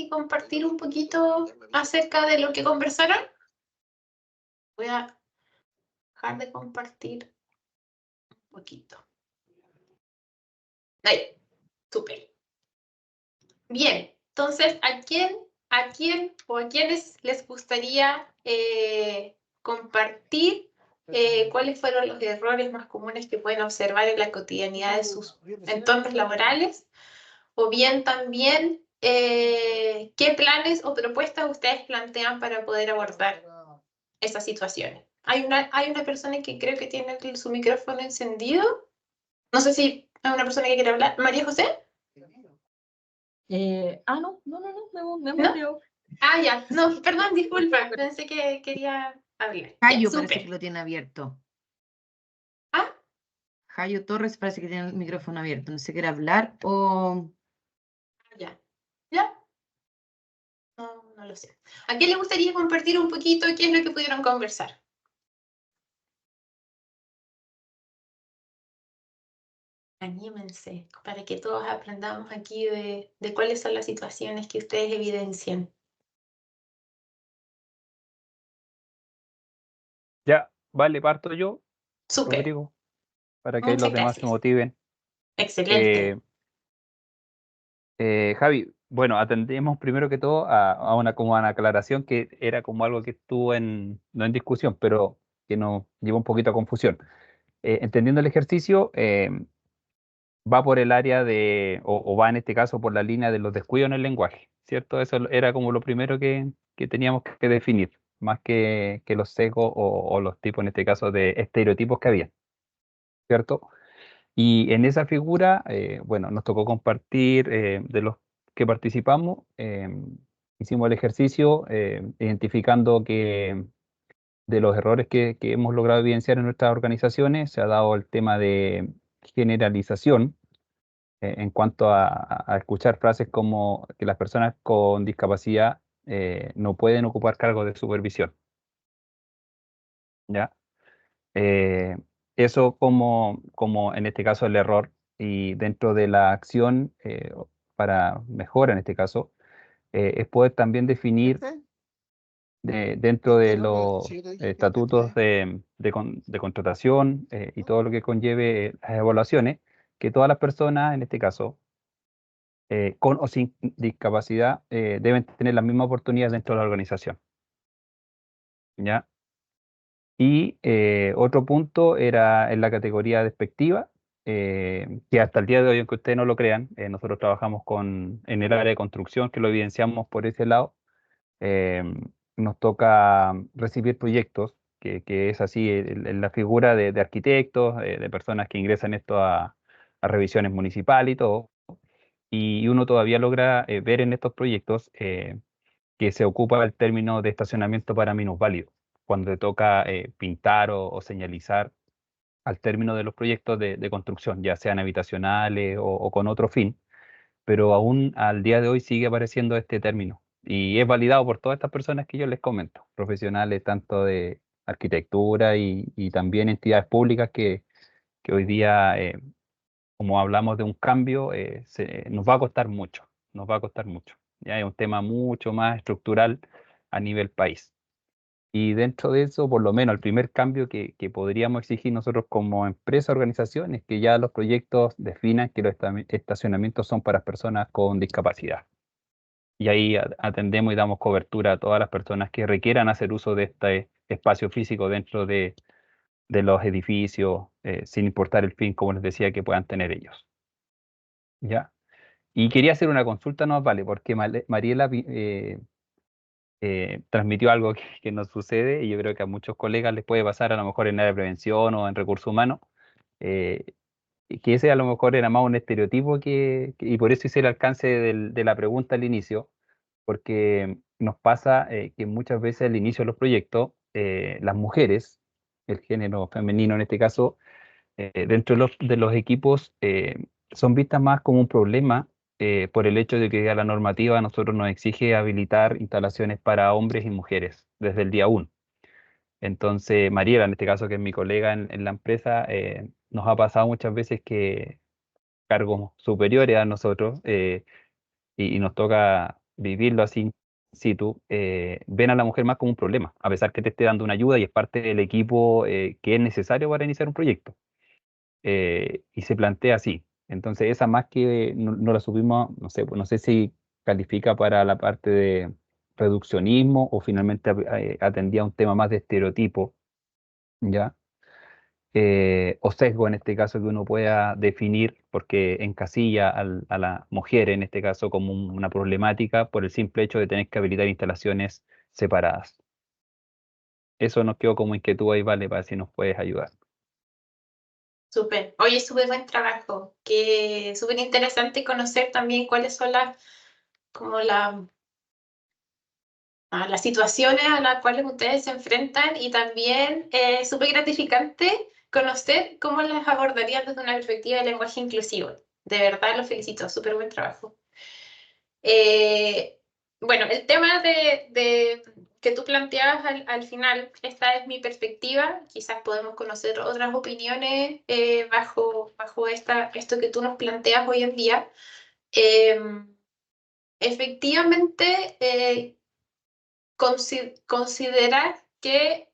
y compartir un poquito acerca de lo que conversaron? Voy a dejar de compartir un poquito. Ahí, súper. Bien, entonces, ¿a quién o a quiénes les gustaría compartir cuáles fueron los errores más comunes que pueden observar en la cotidianidad de sus entornos laborales? O bien también, ¿qué planes o propuestas ustedes plantean para poder abordar esas situaciones? Hay una persona que creo que tiene su micrófono encendido. No sé si hay una persona que quiere hablar. ¿María José? No, me ¿No? murió. Ah, ya. No, perdón, disculpa. Pensé que quería hablar. Jayo Ya, parece súper. que lo tiene abierto. Ah, Jayo Torres parece que tiene el micrófono abierto. No sé si quiere hablar o... ya. ¿Ya? No lo sé. ¿A quién le gustaría compartir un poquito qué es lo que pudieron conversar? Anímense para que todos aprendamos aquí de cuáles son las situaciones que ustedes evidencian. Ya, vale, parto yo, Súper. Rodrigo, para que ahí Muchas los demás se gracias. motiven. Excelente. Javi, bueno, atendemos primero que todo como a una aclaración que era como algo que estuvo no en discusión, pero que nos llevó un poquito a confusión. Entendiendo el ejercicio, va por el área o va en este caso por la línea de los descuidos en el lenguaje, ¿cierto? Eso era como lo primero que teníamos que definir, más que los sesgos o los tipos, en este caso, de estereotipos que había, ¿cierto? Y en esa figura, bueno, nos tocó compartir de los que participamos, hicimos el ejercicio identificando que de los errores que hemos logrado evidenciar en nuestras organizaciones se ha dado el tema de generalización en cuanto a escuchar frases como que las personas con discapacidad no pueden ocupar cargos de supervisión, ¿ya? Eh, Eso como en este caso el error y dentro de la acción para mejora en este caso es poder también definir dentro de los estatutos de contratación y todo lo que conlleve las evaluaciones, que todas las personas en este caso con o sin discapacidad deben tener las mismas oportunidades dentro de la organización, ¿ya? Y otro punto era en la categoría despectiva, que hasta el día de hoy, aunque ustedes no lo crean, nosotros trabajamos en el área de construcción, que lo evidenciamos por ese lado. eh, Nos toca recibir proyectos, que es así en la figura de arquitectos, de personas que ingresan esto a revisiones municipales y todo. Y uno todavía logra ver en estos proyectos que se ocupa el término de estacionamiento para minusválidos, cuando te toca pintar o señalizar al término de los proyectos de construcción, ya sean habitacionales o con otro fin, pero aún al día de hoy sigue apareciendo este término y es validado por todas estas personas que yo les comento, profesionales tanto de arquitectura y también entidades públicas que hoy día, como hablamos de un cambio, nos va a costar mucho, nos va a costar mucho. Ya es un tema mucho más estructural a nivel país. Y dentro de eso, por lo menos el primer cambio que podríamos exigir nosotros como empresa, organización, es que ya los proyectos definan que los estacionamientos son para personas con discapacidad. Y ahí atendemos y damos cobertura a todas las personas que requieran hacer uso de este espacio físico dentro de los edificios, sin importar el fin, como les decía, que puedan tener ellos. ¿Ya? Y quería hacer una consulta, ¿no? Vale, porque Mariela transmitió algo que nos sucede y yo creo que a muchos colegas les puede pasar a lo mejor en área de prevención o en recursos humanos, eh, y que ese a lo mejor era más un estereotipo y por eso hice el alcance de la pregunta al inicio, porque nos pasa que muchas veces al inicio de los proyectos, las mujeres, el género femenino en este caso, dentro de los equipos son vistas más como un problema por el hecho de que la normativa a nosotros nos exige habilitar instalaciones para hombres y mujeres desde el día 1. Entonces, Mariela, en este caso, que es mi colega en la empresa, nos ha pasado muchas veces que cargos superiores a nosotros y nos toca vivirlo así in situ, ven a la mujer más como un problema, a pesar que te esté dando una ayuda y es parte del equipo que es necesario para iniciar un proyecto. Y se plantea así. Entonces, esa más que no la supimos, no sé, no sé si califica para la parte de reduccionismo o finalmente atendía a un tema más de estereotipo, ¿ya? O sesgo en este caso que uno pueda definir, porque encasilla a la mujer en este caso como una problemática por el simple hecho de tener que habilitar instalaciones separadas. Eso nos quedó como inquietud ahí, vale, para ver si nos puedes ayudar. Súper. Oye, súper buen trabajo. Que súper interesante conocer también cuáles son como las situaciones a las cuales ustedes se enfrentan y también súper gratificante conocer cómo las abordarían desde una perspectiva de lenguaje inclusivo. De verdad, los felicito. Súper buen trabajo. Bueno, el tema que tú planteabas al final, esta es mi perspectiva, quizás podemos conocer otras opiniones bajo esto que tú nos planteas hoy en día. Efectivamente, considerar que,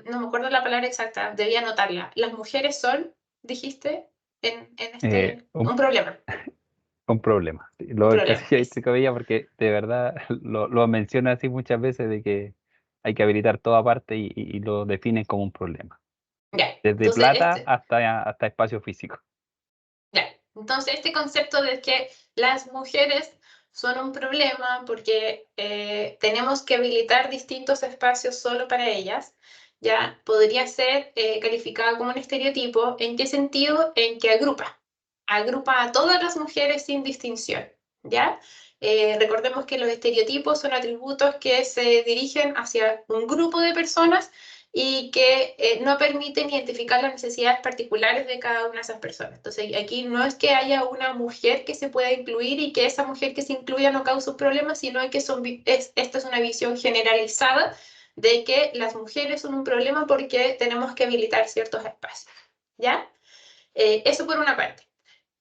no me acuerdo la palabra exacta, debía anotarla, las mujeres son, dijiste, un problema. Un problema. Sí, Un lo problema, encasillo entre comillas porque de verdad lo menciona así muchas veces de que hay que habilitar toda parte y lo definen como un problema. Ya, Desde entonces plata hasta espacio físico. ya. Entonces, este concepto de que las mujeres son un problema porque tenemos que habilitar distintos espacios solo para ellas, ya podría ser calificado como un estereotipo. ¿En qué sentido? En que agrupa a todas las mujeres sin distinción, ¿ya? Recordemos que los estereotipos son atributos que se dirigen hacia un grupo de personas y que no permiten identificar las necesidades particulares de cada una de esas personas. Entonces, aquí no es que haya una mujer que se pueda incluir y que esa mujer que se incluya no cause un problema, sino que esta es una visión generalizada de que las mujeres son un problema porque tenemos que habilitar ciertos espacios, ¿ya? Eso por una parte.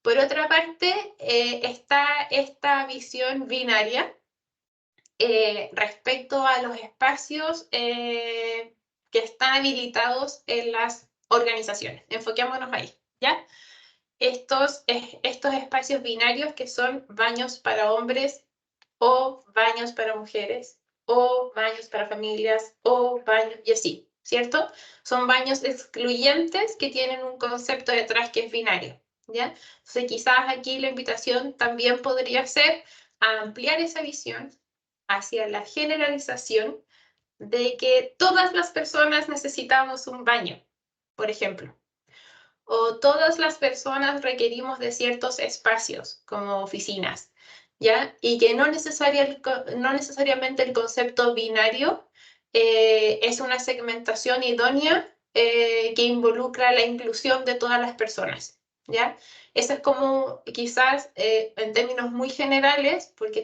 Por otra parte, está esta visión binaria respecto a los espacios que están habilitados en las organizaciones. Enfoquémonos ahí, ¿ya? Estos espacios binarios que son baños para hombres o baños para mujeres o baños para familias o baños y así, ¿cierto? Son baños excluyentes que tienen un concepto detrás que es binario, ¿ya? Entonces quizás aquí la invitación también podría ser a ampliar esa visión hacia la generalización de que todas las personas necesitamos un baño, por ejemplo, o todas las personas requerimos de ciertos espacios como oficinas, ¿ya? Y que no necesariamente el concepto binario es una segmentación idónea que involucra la inclusión de todas las personas, ¿ya? Eso es como quizás en términos muy generales, porque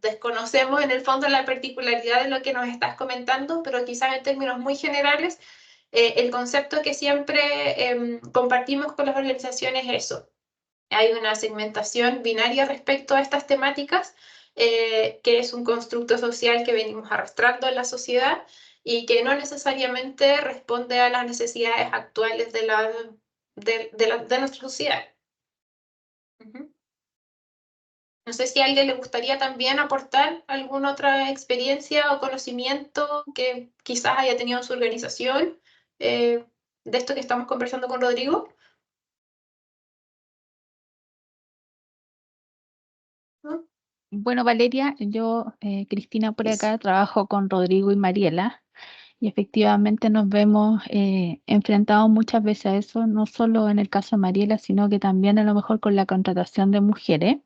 desconocemos en el fondo la particularidad de lo que nos estás comentando, pero quizás en términos muy generales el concepto que siempre compartimos con las organizaciones es eso. Hay una segmentación binaria respecto a estas temáticas, que es un constructo social que venimos arrastrando en la sociedad y que no necesariamente responde a las necesidades actuales de nuestra sociedad. No sé si a alguien le gustaría también aportar alguna otra experiencia o conocimiento que quizás haya tenido en su organización de esto que estamos conversando con Rodrigo. ¿No? Bueno, Valeria, yo, Cristina, por Eso. acá trabajo con Rodrigo y Mariela y efectivamente nos vemos enfrentados muchas veces a eso, no solo en el caso de Mariela, sino que también a lo mejor con la contratación de mujeres.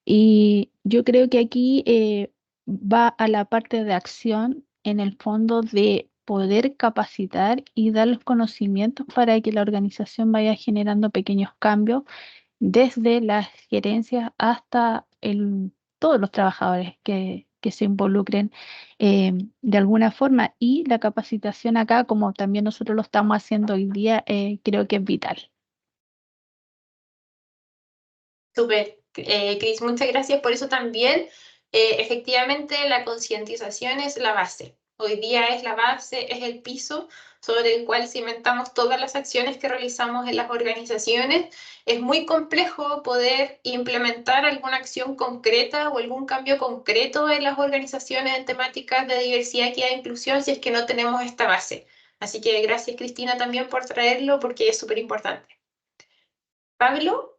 Y yo creo que aquí va a la parte de acción en el fondo de poder capacitar y dar los conocimientos para que la organización vaya generando pequeños cambios desde las gerencias hasta todos los trabajadores que se involucren de alguna forma. Y la capacitación acá, como también nosotros lo estamos haciendo hoy día, creo que es vital. Súper, Cris, muchas gracias por eso también. efectivamente la concientización es la base. Hoy día es la base, es el piso sobre el cual cimentamos todas las acciones que realizamos en las organizaciones. Es muy complejo poder implementar alguna acción concreta o algún cambio concreto en las organizaciones en temáticas de diversidad, equidad e inclusión si es que no tenemos esta base. Así que gracias, Cristina, también por traerlo porque es súper importante. Pablo.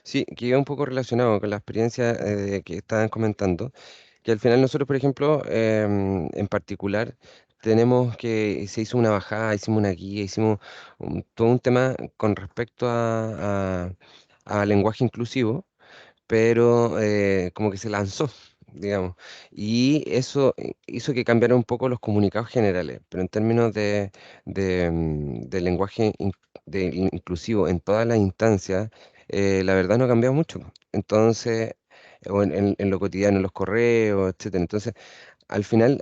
Sí, que iba un poco relacionado con la experiencia que estaban comentando, que al final nosotros, por ejemplo, en particular, tenemos que, se hizo una bajada, hicimos una guía, hicimos todo un tema con respecto a lenguaje inclusivo, pero como que se lanzó, digamos, y eso hizo que cambiaran un poco los comunicados generales, pero en términos de lenguaje inclusivo en todas las instancias, la verdad no ha cambiado mucho. Entonces, o en lo cotidiano, en los correos, etcétera. Entonces, al final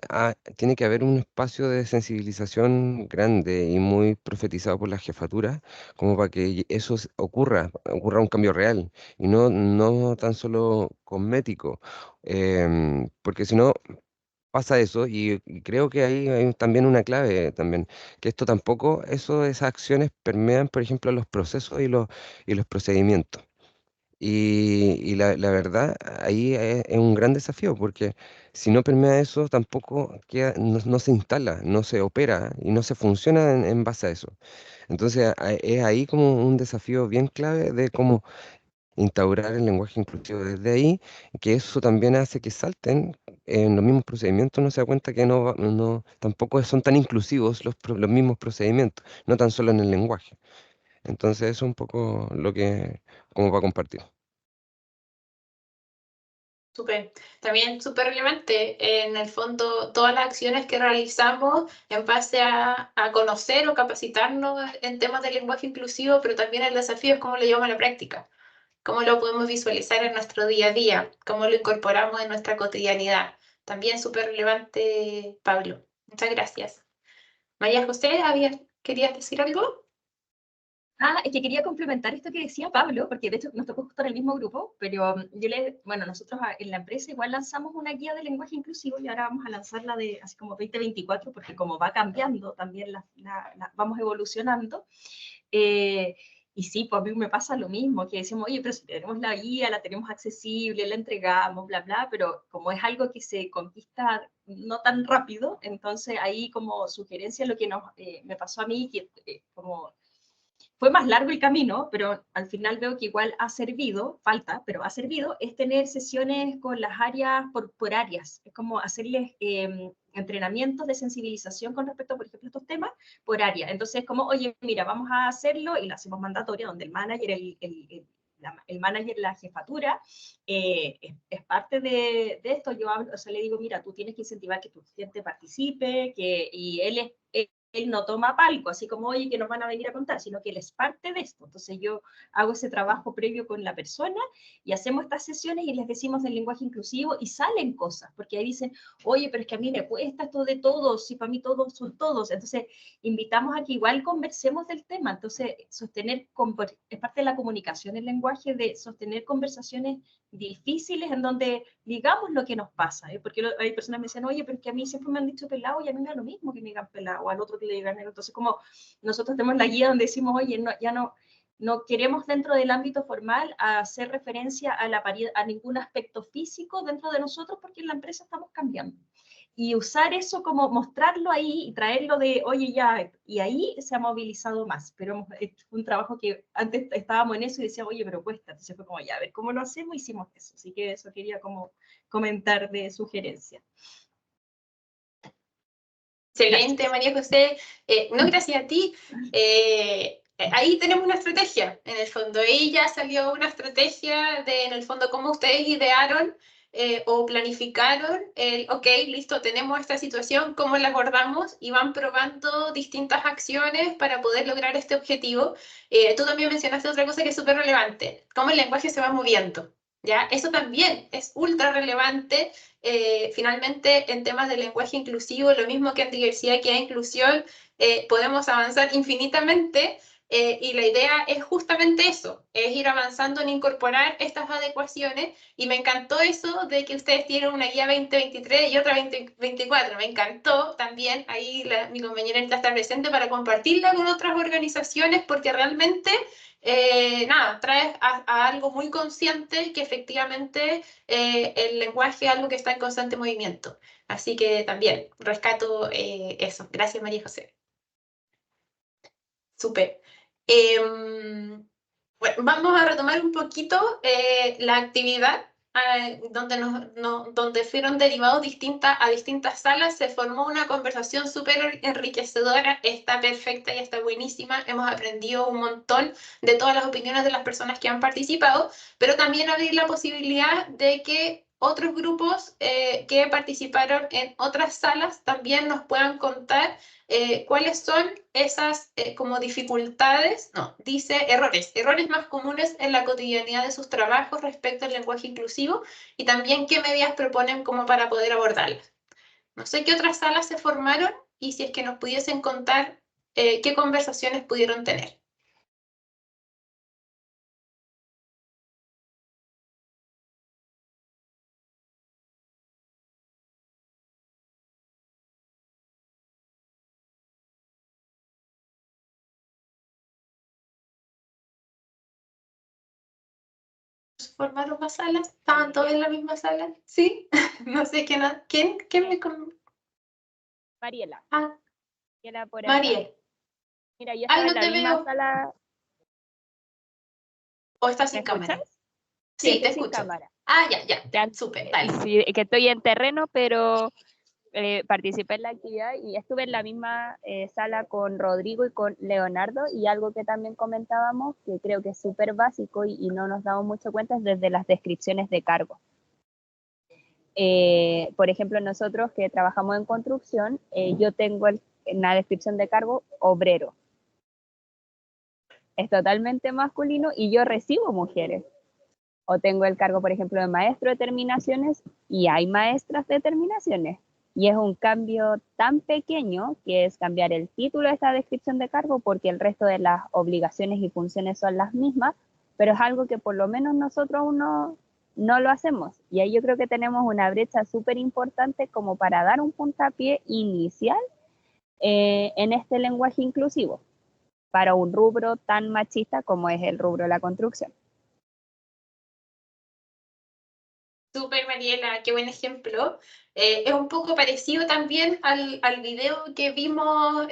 tiene que haber un espacio de sensibilización grande y muy profetizado por la jefatura, como para que eso ocurra un cambio real y no tan solo cosmético, porque si no pasa eso y creo que ahí hay también una clave también, que esto tampoco, esas acciones permean, por ejemplo, los procesos y los procedimientos. Y la verdad, ahí es un gran desafío, porque si no permea eso, tampoco no se instala, no se opera y no se funciona en base a eso. Entonces, es ahí como un desafío bien clave de cómo instaurar el lenguaje inclusivo desde ahí, que eso también hace que salten en los mismos procedimientos, no se da cuenta que tampoco son tan inclusivos los mismos procedimientos, no tan solo en el lenguaje. Entonces, eso es un poco como para compartir. Súper. También súper relevante, en el fondo, todas las acciones que realizamos en base a conocer o capacitarnos en temas de lenguaje inclusivo, pero también el desafío es cómo lo llevamos a la práctica, cómo lo podemos visualizar en nuestro día a día, cómo lo incorporamos en nuestra cotidianidad. También súper relevante, Pablo. Muchas gracias. María José, ¿querías decir algo? Es que quería complementar esto que decía Pablo, porque de hecho nos tocó justo en el mismo grupo, pero nosotros en la empresa igual lanzamos una guía de lenguaje inclusivo y ahora vamos a lanzarla de así como 2024, porque como va cambiando también, vamos evolucionando. Y sí, pues a mí me pasa lo mismo, que decimos, oye, pero si tenemos la guía, la tenemos accesible, la entregamos, bla, bla, pero como es algo que se conquista no tan rápido, entonces ahí como sugerencia lo que me pasó a mí, que como fue más largo el camino, pero al final veo que igual ha servido, falta, pero ha servido, es tener sesiones con las áreas por áreas. Es como hacerles entrenamientos de sensibilización con respecto, por ejemplo, a estos temas por área. Entonces, como, oye, mira, vamos a hacerlo y lo hacemos mandatoria, donde el manager, el manager, la jefatura, es parte de esto. Yo hablo, o sea, le digo, mira, tú tienes que incentivar que tu gente participe, y él no toma palco, así como, oye, que nos van a venir a contar, sino que él es parte de esto. Entonces yo hago ese trabajo previo con la persona y hacemos estas sesiones y les decimos del lenguaje inclusivo y salen cosas, porque ahí dicen, oye, pero es que a mí me cuesta esto de todos, y para mí todos son todos. Entonces invitamos a que igual conversemos del tema. Entonces es parte de la comunicación, el lenguaje, de sostener conversaciones difíciles en donde digamos lo que nos pasa, porque hay personas que me dicen, oye, pero es que a mí siempre me han dicho pelado y a mí me da lo mismo que me digan pelado, o al otro que le digan negro. Entonces, como nosotros tenemos la guía donde decimos, oye, ya no queremos dentro del ámbito formal hacer referencia a ningún aspecto físico dentro de nosotros, porque en la empresa estamos cambiando. Y usar eso como mostrarlo ahí y traerlo de, oye, ya, y ahí se ha movilizado más. Pero fue un trabajo que antes estábamos en eso y decía, oye, pero cuesta. Entonces fue como, ya, a ver, ¿cómo lo hacemos? Hicimos eso. Así que eso quería como comentar de sugerencia. Excelente, gracias. María José. No, gracias a ti. Ahí tenemos una estrategia, en el fondo. Ahí ya salió una estrategia de, en el fondo, cómo ustedes idearon o planificaron ok, listo, tenemos esta situación, cómo la abordamos, y van probando distintas acciones para poder lograr este objetivo. Tú también mencionaste otra cosa que es súper relevante, cómo el lenguaje se va moviendo. ¿Ya? Eso también es ultra relevante. Finalmente, en temas de lenguaje inclusivo, lo mismo que en diversidad, equidad e inclusión, podemos avanzar infinitamente, y la idea es justamente eso, es ir avanzando en incorporar estas adecuaciones, y me encantó eso de que ustedes tienen una guía 2023 y otra 2024, me encantó también, ahí mi compañera está presente para compartirla con otras organizaciones, porque realmente, nada, trae a algo muy consciente que efectivamente el lenguaje es algo que está en constante movimiento. Así que también rescato eso. Gracias, María José. Súper. Bueno, vamos a retomar un poquito la actividad donde fueron derivados a distintas salas. Se formó una conversación súper enriquecedora, está perfecta y está buenísima. Hemos aprendido un montón de todas las opiniones de las personas que han participado, pero también abrir la posibilidad de que otros grupos que participaron en otras salas también nos puedan contar cuáles son esas como dificultades, no, dice errores más comunes en la cotidianidad de sus trabajos respecto al lenguaje inclusivo, y también qué medidas proponen como para poder abordarlas. No sé qué otras salas se formaron y si es que nos pudiesen contar qué conversaciones pudieron tener. ¿Formaron más salas? ¿Estaban todos en la misma sala? ¿Sí? No sé quién. ¿Quién me Mariela. Ah, Mariela por acá. Mariel. Mira, yo Ay, estaba en no la te misma veo. sala. ¿O estás ¿Me sin cámara? escuchas? Sí, te estoy sin escucho. cámara. Ah, ya, Ya, súper, dale. sí, que estoy en terreno, pero participé en la actividad y estuve en la misma sala con Rodrigo y con Leonardo, y algo que también comentábamos, que creo que es súper básico y no nos damos mucho cuenta, es desde las descripciones de cargo. Por ejemplo, nosotros que trabajamos en construcción, yo tengo en la descripción de cargo obrero. Es totalmente masculino y yo recibo mujeres. O tengo el cargo, por ejemplo, de maestro de terminaciones y hay maestras de terminaciones. Y es un cambio tan pequeño que es cambiar el título de esta descripción de cargo, porque el resto de las obligaciones y funciones son las mismas, pero es algo que por lo menos nosotros aún no lo hacemos. Y ahí yo creo que tenemos una brecha súper importante como para dar un puntapié inicial en este lenguaje inclusivo para un rubro tan machista como es el rubro de la construcción. Súper, Mariela, qué buen ejemplo. Es un poco parecido también al video que vimos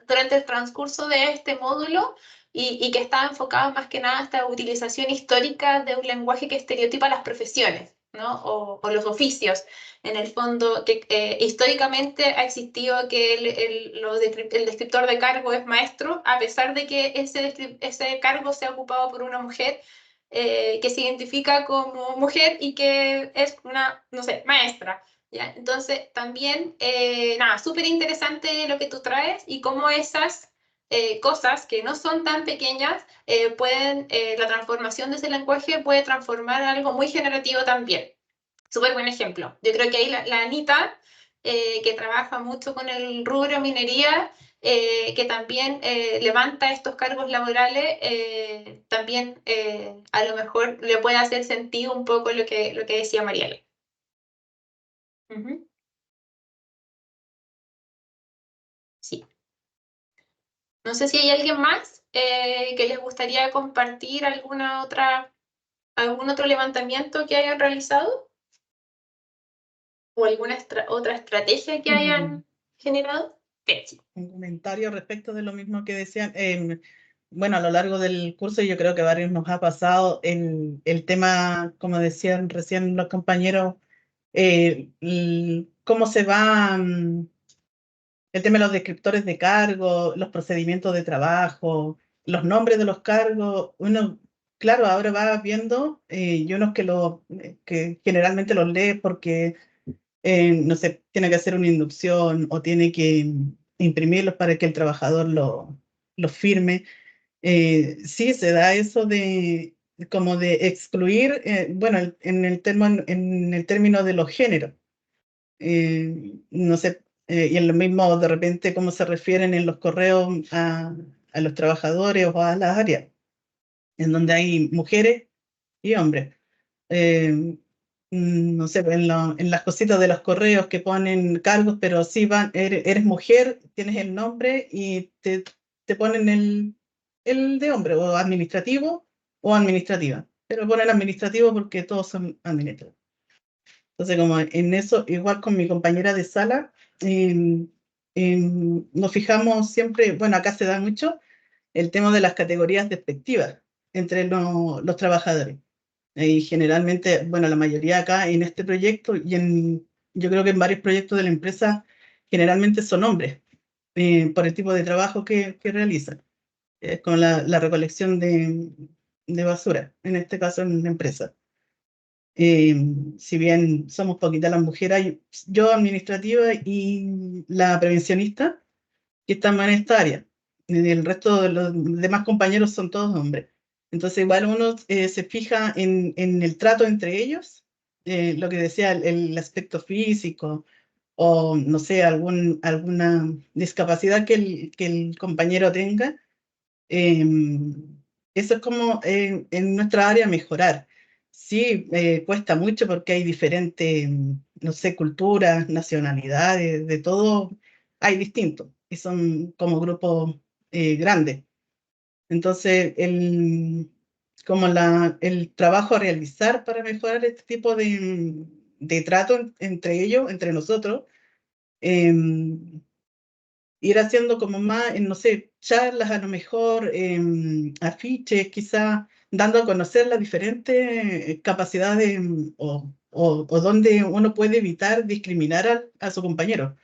durante el transcurso de este módulo, y que está enfocado más que nada a esta utilización histórica de un lenguaje que estereotipa las profesiones, ¿no? O los oficios. En el fondo, que históricamente ha existido que el descriptor de cargo es maestro, a pesar de que ese cargo sea ocupado por una mujer que se identifica como mujer y que es una, no sé, maestra. ¿Ya? Entonces, también, nada, súper interesante lo que tú traes y cómo esas cosas que no son tan pequeñas la transformación de ese lenguaje puede transformar algo muy generativo también. Súper buen ejemplo. Yo creo que ahí la Anita, que trabaja mucho con el rubro minería, que también levanta estos cargos laborales, también a lo mejor le puede hacer sentido un poco lo que decía Mariela. Sí. No sé si hay alguien más que les gustaría compartir algún otro levantamiento que hayan realizado o alguna otra estrategia que hayan generado. Sí. Un comentario respecto de lo mismo que decían. Bueno, a lo largo del curso yo creo que varios nos ha pasado el tema, como decían recién los compañeros, cómo se va el tema de los descriptores de cargo, los procedimientos de trabajo, los nombres de los cargos. Uno, claro, ahora va viendo, y unos que generalmente los lee porque, no sé, tiene que hacer una inducción o tiene que imprimirlos para que el trabajador lo firme. Sí, se da eso de como de excluir, bueno, en el término de los géneros. No sé, y en lo mismo de repente cómo se refieren en los correos a los trabajadores o a las áreas, en donde hay mujeres y hombres. No sé, en las cositas de los correos que ponen cargos, pero sí eres mujer, tienes el nombre y te ponen el de hombre, o administrativo o administrativa. Pero ponen administrativo porque todos son administrativos. Entonces, como en eso, igual con mi compañera de sala, nos fijamos siempre, bueno, acá se da mucho el tema de las categorías despectivas entre los trabajadores. Y generalmente, bueno, la mayoría acá en este proyecto yo creo que en varios proyectos de la empresa generalmente son hombres por el tipo de trabajo que realizan, con la recolección de basura, en este caso en la empresa. Si bien somos poquitas las mujeres, yo administrativa y la prevencionista, que estamos en esta área. El resto de los demás compañeros son todos hombres. Entonces igual uno se fija en el trato entre ellos, lo que decía, el aspecto físico, o no sé, alguna discapacidad que el compañero tenga. Eso es como en nuestra área mejorar. Sí, cuesta mucho porque hay diferentes, no sé, culturas, nacionalidades, de todo hay distintos y son como grupos grandes. Entonces, como el trabajo a realizar para mejorar este tipo de trato entre ellos, entre nosotros, em, ir haciendo como más, no sé, charlas a lo mejor, afiches, quizás dando a conocer las diferentes capacidades o donde uno puede evitar discriminar a su compañero.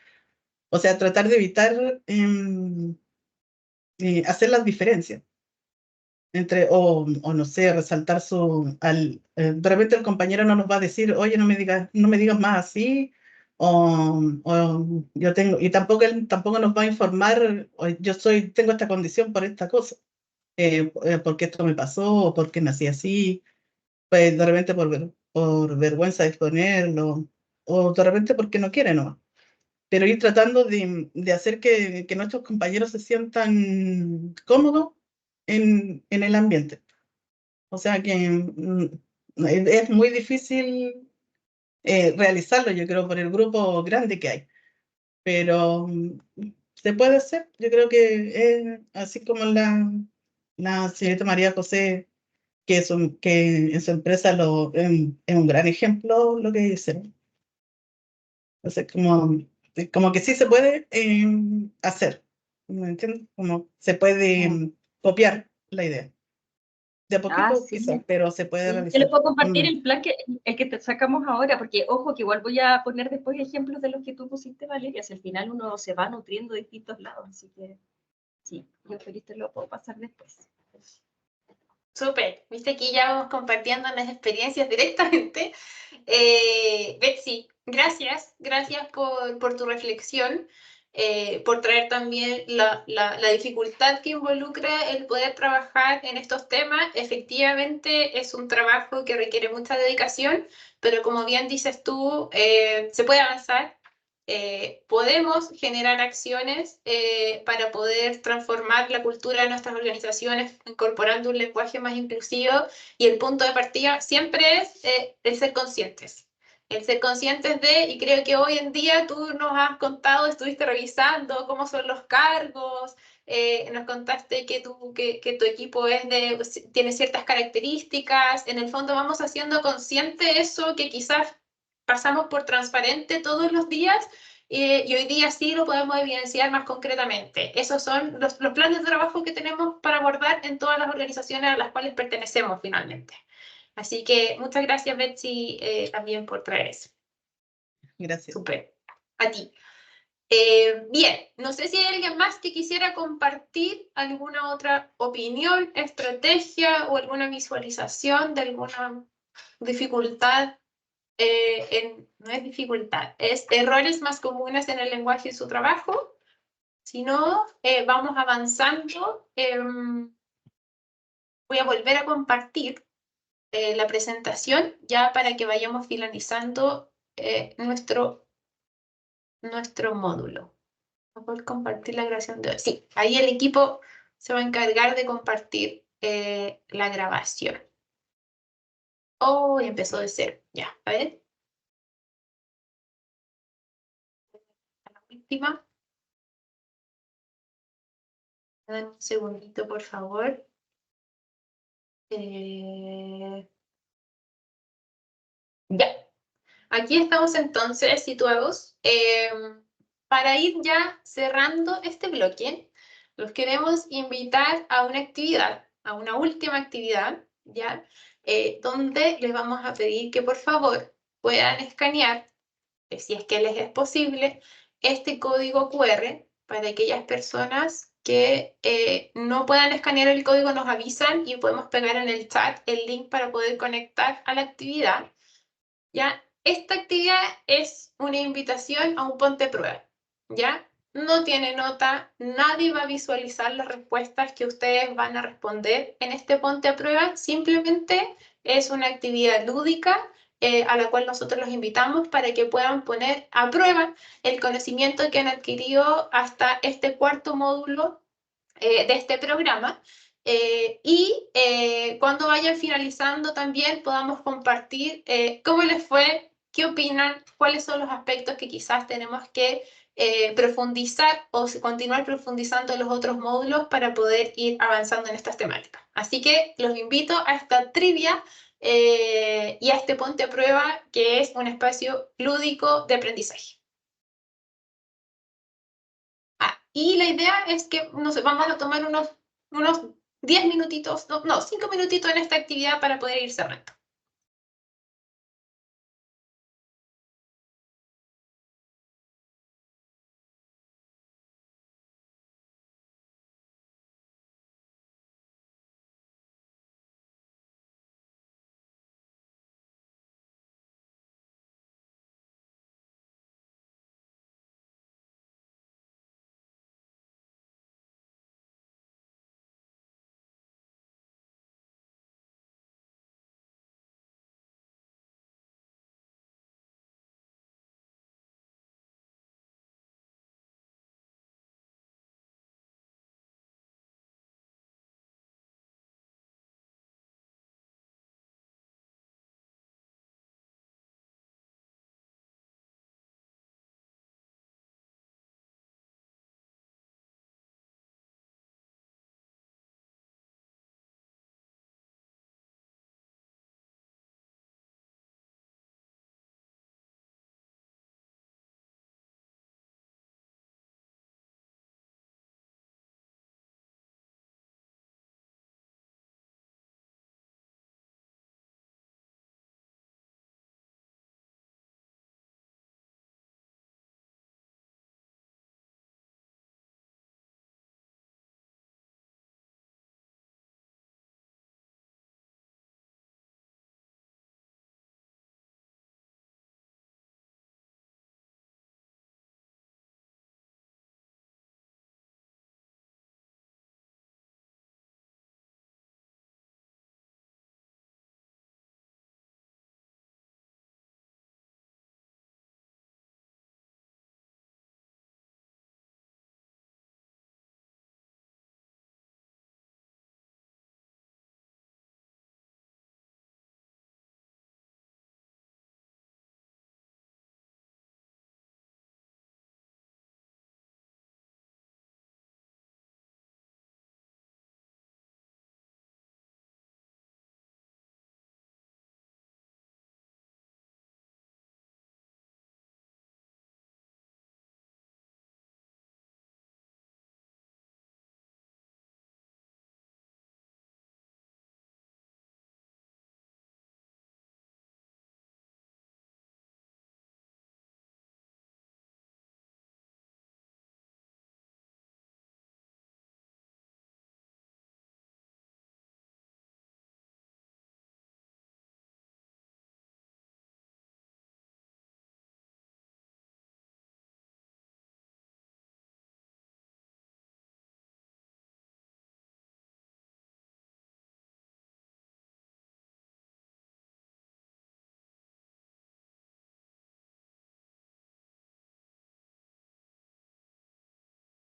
O sea, tratar de evitar hacer las diferencias entre, o no sé, resaltar de repente el compañero no nos va a decir, oye, no me digas más así, o yo tengo, y tampoco él tampoco nos va a informar, tengo esta condición por esta cosa, porque esto me pasó, o porque nací así, pues de repente por vergüenza de exponerlo, o de repente porque no quiere, ¿no? Pero ir tratando de hacer que nuestros compañeros se sientan cómodos en el ambiente. O sea que es muy difícil realizarlo, yo creo, por el grupo grande que hay. Pero se puede hacer. Yo creo que así como la señorita María José, que en su empresa es un gran ejemplo lo que dicen. Entonces, como que sí se puede hacer. ¿Me entiendes? Como se puede copiar la idea. De a poquito, Sí. quizás, pero se puede Sí. realizar. Yo les puedo compartir el plan el que te sacamos ahora, porque ojo, que igual voy a poner después ejemplos de los que tú pusiste, Valeria, si al final uno se va nutriendo de distintos lados, así que sí, yo feliz te lo puedo pasar después. Súper, viste aquí ya vamos compartiendo las experiencias directamente. Betsy, gracias por tu reflexión, por traer también la dificultad que involucra el poder trabajar en estos temas. Efectivamente es un trabajo que requiere mucha dedicación, pero como bien dices tú, se puede avanzar. Podemos generar acciones para poder transformar la cultura de nuestras organizaciones incorporando un lenguaje más inclusivo, y el punto de partida siempre es el ser conscientes. El ser conscientes y creo que hoy en día tú nos has contado, estuviste revisando cómo son los cargos, nos contaste que tu equipo tiene ciertas características. En el fondo vamos haciendo consciente eso que quizás pasamos por transparente todos los días, y hoy día sí lo podemos evidenciar más concretamente. Esos son los planes de trabajo que tenemos para abordar en todas las organizaciones a las cuales pertenecemos finalmente. Así que muchas gracias, Betsy, también por traer eso. Gracias. Súper. A ti. Bien, no sé si hay alguien más que quisiera compartir alguna otra opinión, estrategia o alguna visualización de alguna dificultad. No es dificultad, es errores más comunes en el lenguaje y su trabajo. Si no, vamos avanzando. Voy a volver a compartir la presentación ya para que vayamos finalizando nuestro módulo. Voy a compartir la grabación de hoy. Sí, ahí el equipo se va a encargar de compartir la grabación. Oh, empezó de cero. Ya, a ver. La última. Dame un segundito, por favor. Ya. Aquí estamos entonces situados. Para ir ya cerrando este bloque, los queremos invitar a una actividad, a una última actividad, ¿ya? Donde les vamos a pedir que por favor puedan escanear, si es que les es posible, este código QR para aquellas personas que no puedan escanear el código, nos avisan y podemos pegar en el chat el link para poder conectar a la actividad. ¿Ya? Esta actividad es una invitación a un ponte a prueba, ¿ya? No tiene nota, nadie va a visualizar las respuestas que ustedes van a responder en este ponte a prueba, simplemente es una actividad lúdica a la cual nosotros los invitamos para que puedan poner a prueba el conocimiento que han adquirido hasta este cuarto módulo de este programa. Cuando vayan finalizando también podamos compartir cómo les fue, qué opinan, cuáles son los aspectos que quizás tenemos que profundizar o continuar profundizando en los otros módulos para poder ir avanzando en estas temáticas. Así que los invito a esta trivia y a este ponte a prueba, que es un espacio lúdico de aprendizaje. Y la idea es que vamos a tomar unos 10 minutitos, no, 5 minutitos en esta actividad para poder ir cerrando.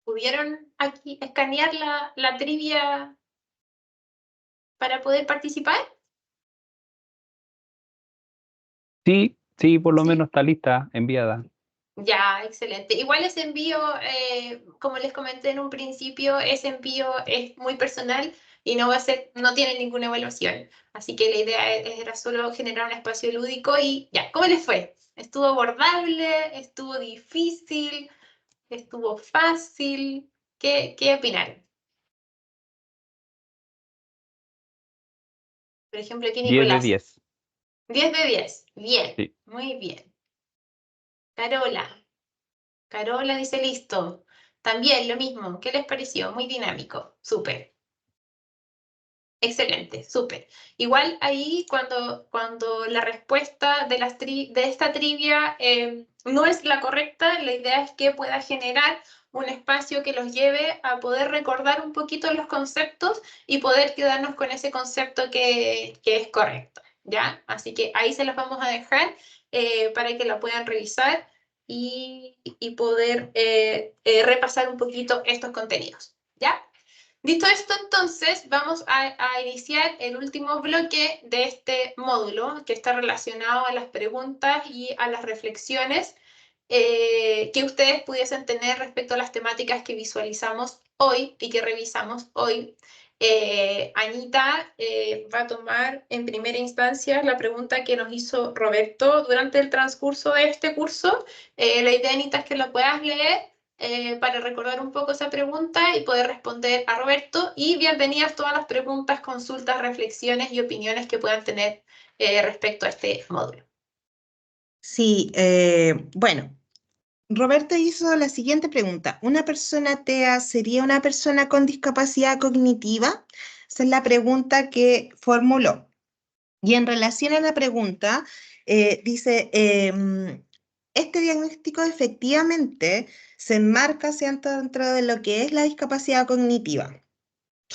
¿Pudieron aquí escanear la trivia para poder participar? Sí, sí, por lo Sí. menos está lista, enviada. Ya, excelente. Igual ese envío, como les comenté en un principio, ese envío es muy personal y no va a ser, no tiene ninguna evaluación. Así que la idea era solo generar un espacio lúdico y ya, ¿cómo les fue? ¿Estuvo abordable? ¿Estuvo difícil? ¿Estuvo fácil? ¿Qué opinan? Por ejemplo, aquí 10 de Nicolás. 10. 10 de 10. Bien, Sí. muy bien. Carola. Carola dice listo. También lo mismo. ¿Qué les pareció? Muy dinámico. Súper. Excelente, súper. Igual ahí cuando la respuesta de esta trivia no es la correcta, la idea es que pueda generar un espacio que los lleve a poder recordar un poquito los conceptos y poder quedarnos con ese concepto que es correcto, ¿ya? Así que ahí se los vamos a dejar para que la puedan revisar y poder repasar un poquito estos contenidos, ¿ya? Dicho esto, entonces, vamos a iniciar el último bloque de este módulo que está relacionado a las preguntas y a las reflexiones que ustedes pudiesen tener respecto a las temáticas que visualizamos hoy y que revisamos hoy. Anita va a tomar en primera instancia la pregunta que nos hizo Roberto durante el transcurso de este curso. La idea, Anita, es que lo puedas leer para recordar un poco esa pregunta y poder responder a Roberto. Y bienvenidas todas las preguntas, consultas, reflexiones y opiniones que puedan tener respecto a este módulo. Sí, bueno, Roberto hizo la siguiente pregunta. ¿Una persona TEA sería una persona con discapacidad cognitiva? Esa es la pregunta que formuló. Y en relación a la pregunta, dice, este diagnóstico efectivamente se enmarca dentro de lo que es la discapacidad cognitiva.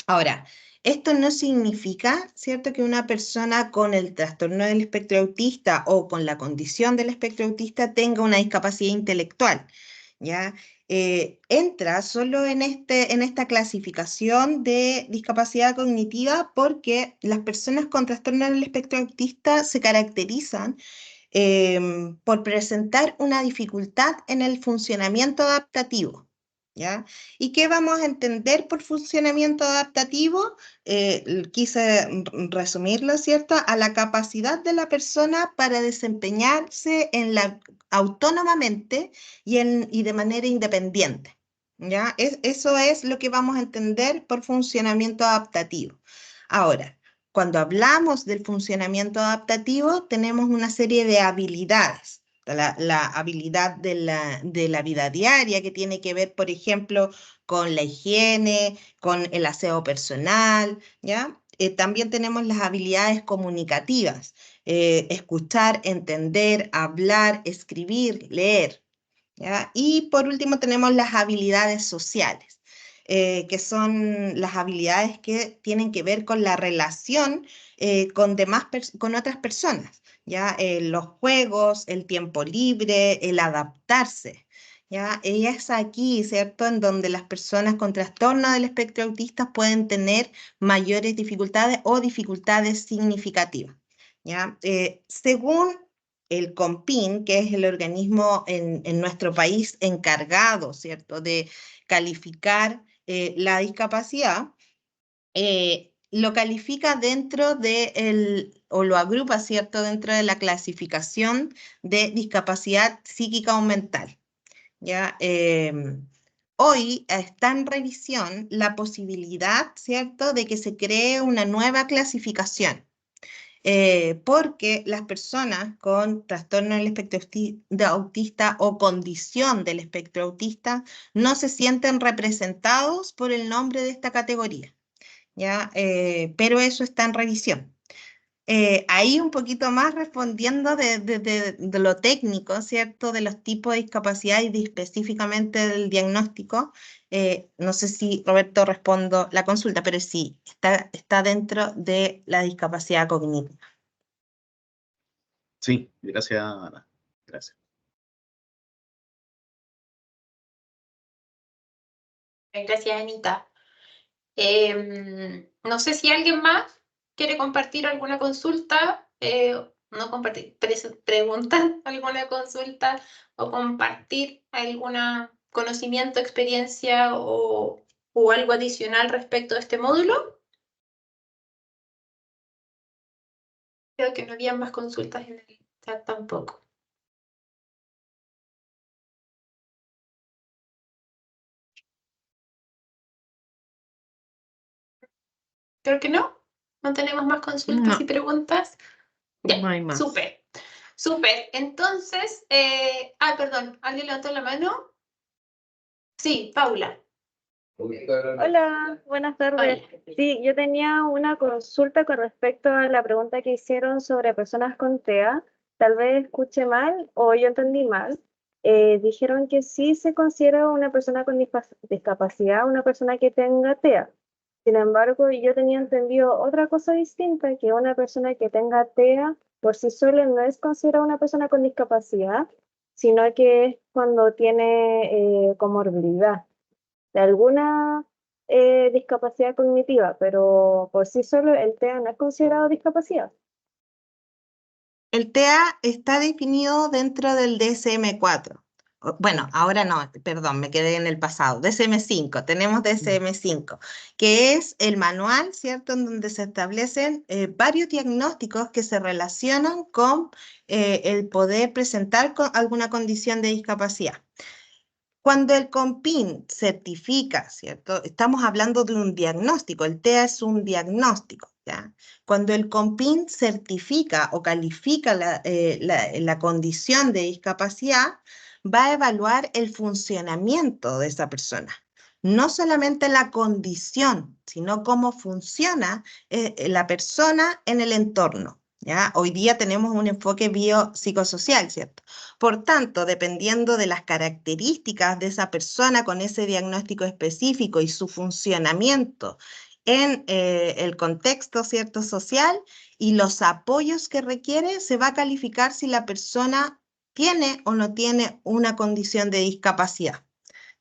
Ahora, esto no significa, ¿cierto?, que una persona con el trastorno del espectro autista o con la condición del espectro autista tenga una discapacidad intelectual, ¿ya? Entra solo en esta clasificación de discapacidad cognitiva porque las personas con trastorno del espectro autista se caracterizan por presentar una dificultad en el funcionamiento adaptativo, ¿ya? ¿Y qué vamos a entender por funcionamiento adaptativo? Quise resumirlo, ¿cierto?, a la capacidad de la persona para desempeñarse autónomamente y de manera independiente, ¿ya? Eso es lo que vamos a entender por funcionamiento adaptativo. Ahora, cuando hablamos del funcionamiento adaptativo, tenemos una serie de habilidades. La habilidad de la vida diaria, que tiene que ver, por ejemplo, con la higiene, con el aseo personal, ¿ya? También tenemos las habilidades comunicativas, escuchar, entender, hablar, escribir, leer, ¿ya? Y por último tenemos las habilidades sociales, que son las habilidades que tienen que ver con la relación con otras personas, ¿ya? Los juegos, el tiempo libre, el adaptarse, ¿ya? Y es aquí, ¿cierto?, en donde las personas con trastorno del espectro autista pueden tener mayores dificultades o dificultades significativas, ¿ya? Según el COMPIN, que es el organismo en nuestro país encargado, ¿cierto?, de calificar la discapacidad, lo califica o lo agrupa, ¿cierto?, dentro de la clasificación de discapacidad psíquica o mental, ¿ya? Hoy está en revisión la posibilidad, ¿cierto?, de que se cree una nueva clasificación. Porque las personas con trastorno del espectro autista o condición del espectro autista no se sienten representados por el nombre de esta categoría, ¿ya? Pero eso está en revisión. Ahí un poquito más respondiendo de lo técnico, ¿cierto?, de los tipos de discapacidad y específicamente del diagnóstico. No sé si, Roberto, respondo la consulta, pero sí, está dentro de la discapacidad cognitiva. Sí, gracias, Ana. Gracias. Gracias, Anita. No sé si alguien más quiere compartir alguna consulta, no compartir, preguntar alguna consulta o compartir algún conocimiento, experiencia o algo adicional respecto a este módulo. Creo que no había más consultas en el chat tampoco. Creo que no. No tenemos más consultas y preguntas. Ya, No hay más. súper. Súper. Entonces, perdón, ¿alguien levantó la mano? Sí, Paula. Hola, buenas tardes. Hola. Sí, yo tenía una consulta con respecto a la pregunta que hicieron sobre personas con TEA. Tal vez escuché mal o yo entendí mal. Dijeron que sí se considera una persona con discapacidad, una persona que tenga TEA. Sin embargo, yo tenía entendido otra cosa distinta, que una persona que tenga TEA por sí sola no es considerada una persona con discapacidad, sino que es cuando tiene comorbilidad de alguna discapacidad cognitiva, pero por sí solo el TEA no es considerado discapacidad. El TEA está definido dentro del DSM-4. Bueno, ahora no, perdón, me quedé en el pasado. DSM-5, tenemos DSM-5, que es el manual, ¿cierto?, en donde se establecen varios diagnósticos que se relacionan con el poder presentar alguna condición de discapacidad. Cuando el COMPIN certifica, ¿cierto? Estamos hablando de un diagnóstico, el TEA es un diagnóstico, ¿ya? Cuando el COMPIN certifica o califica la condición de discapacidad, va a evaluar el funcionamiento de esa persona. No solamente la condición, sino cómo funciona la persona en el entorno, ¿ya? Hoy día tenemos un enfoque biopsicosocial, ¿cierto? Por tanto, dependiendo de las características de esa persona con ese diagnóstico específico y su funcionamiento en el contexto, ¿cierto?, social y los apoyos que requiere, se va a calificar si la persona tiene o no tiene una condición de discapacidad,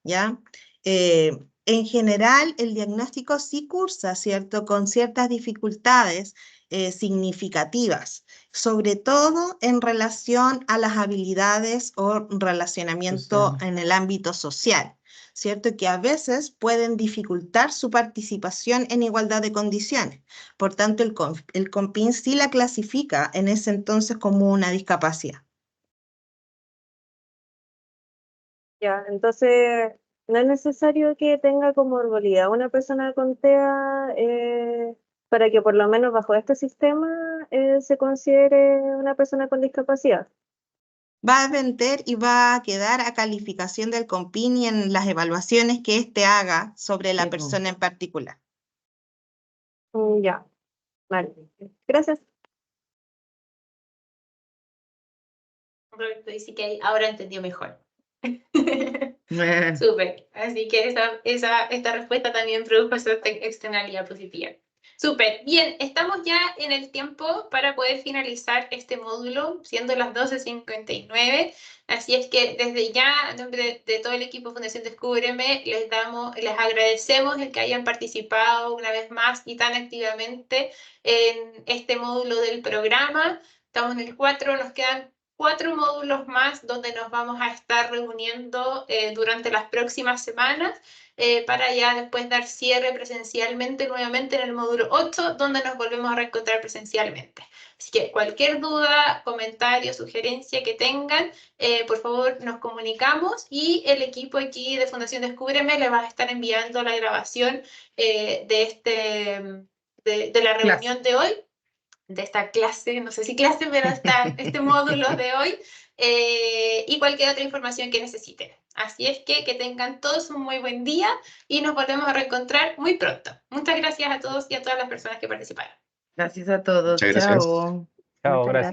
¿ya? En general, el diagnóstico sí cursa, ¿cierto?, con ciertas dificultades significativas, sobre todo en relación a las habilidades o relacionamiento en el ámbito social, ¿cierto?, que a veces pueden dificultar su participación en igualdad de condiciones. Por tanto, el COMPIN sí la clasifica en ese entonces como una discapacidad. Ya, entonces no es necesario que tenga comorbilidad una persona con TEA para que por lo menos bajo este sistema se considere una persona con discapacidad. Va a depender y va a quedar a calificación del COMPIN y en las evaluaciones que éste haga sobre la persona en particular. Ya, vale. Gracias. Roberto dice que ahora entendió mejor. Súper. Así que esta respuesta también produjo esa externalidad positiva. Súper. Bien, estamos ya en el tiempo para poder finalizar este módulo, siendo las 12:59. Así es que desde ya, en nombre de todo el equipo Fundación Descúbreme, les agradecemos el que hayan participado una vez más y tan activamente en este módulo del programa. Estamos en el 4, nos quedan 4 módulos más donde nos vamos a estar reuniendo durante las próximas semanas para ya después dar cierre presencialmente nuevamente en el módulo 8, donde nos volvemos a reencontrar presencialmente. Así que cualquier duda, comentario, sugerencia que tengan, por favor nos comunicamos y el equipo aquí de Fundación Descúbreme les va a estar enviando la grabación de la reunión de hoy, de esta clase, no sé si clase, pero este módulo de hoy, y cualquier otra información que necesiten. Así es que tengan todos un muy buen día y nos volvemos a reencontrar muy pronto. Muchas gracias a todos y a todas las personas que participaron. Gracias a todos. Muchas gracias. Chao. Chao, Muchas gracias.